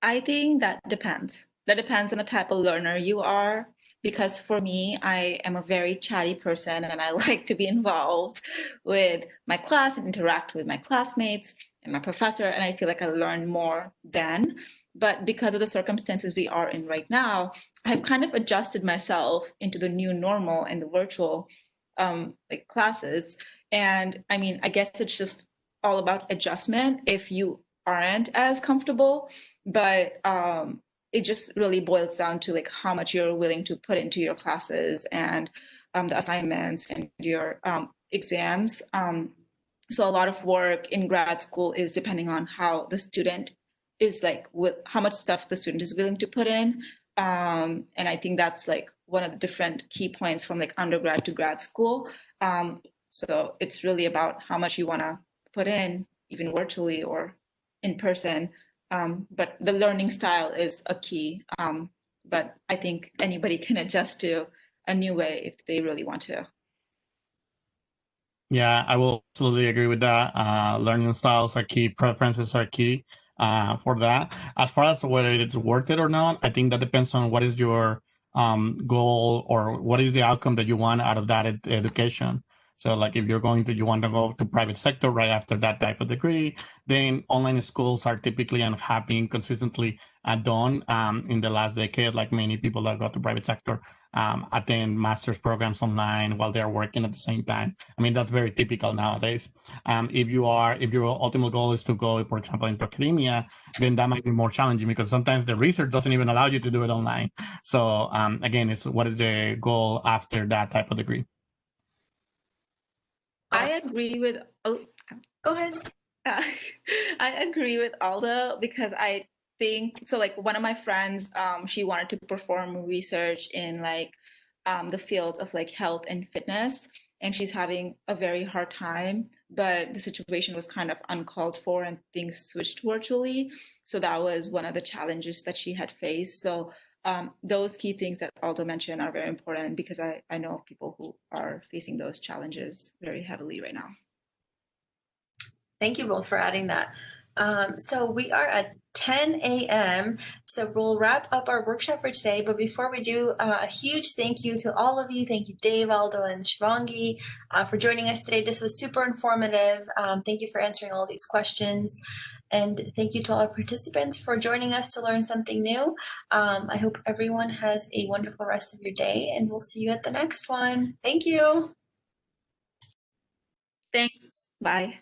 Speaker 3: I think that depends. That depends on the type of learner you are. Because for me, I am a very chatty person and I like to be involved with my class and interact with my classmates and my professor. And I feel like I learn more then. But because of the circumstances we are in right now, I've kind of adjusted myself into the new normal and the virtual like classes. And I mean, I guess it's just all about adjustment if you aren't as comfortable, but it just really boils down to like how much you're willing to put into your classes and the assignments and your exams. So a lot of work in grad school is depending on how the student is, like with how much stuff the student is willing to put in. And I think that's like one of the different key points from like undergrad to grad school. So it's really about how much you want to put in, even virtually or in person. But the learning style is a key. But I think anybody can adjust to a new way if they really want to.
Speaker 4: Yeah, I will absolutely agree with that. Learning styles are key, preferences are key for that. As far as whether it's worth it or not, I think that depends on what is your goal, or what is the outcome that you want out of that education. So, like if you want to go to private sector right after that type of degree, then online schools are typically and have been consistently done in the last decade. Like many people that go to private sector attend master's programs online while they're working at the same time. I mean, that's very typical nowadays. If your ultimate goal is to go, for example, into academia, then that might be more challenging, because sometimes the research doesn't even allow you to do it online. So again, it's what is the goal after that type of degree?
Speaker 3: I agree with. Oh,
Speaker 1: Go ahead.
Speaker 3: I agree with Alda, because I think so. Like one of my friends, she wanted to perform research in like the fields of like health and fitness, and she's having a very hard time. But the situation was kind of uncalled for, and things switched virtually. So that was one of the challenges that she had faced. So those key things that Aldo mentioned are very important, because I know of people who are facing those challenges very heavily right now.
Speaker 1: Thank you both for adding that. So we are at 10 a.m. So we'll wrap up our workshop for today. But before we do, a huge thank you to all of you. Thank you, Dave, Aldo, and Shivangi, for joining us today. This was super informative. Thank you for answering all these questions. And thank you to all our participants for joining us to learn something new. I hope everyone has a wonderful rest of your day, and we'll see you at the next one. Thank you.
Speaker 3: Thanks. Bye.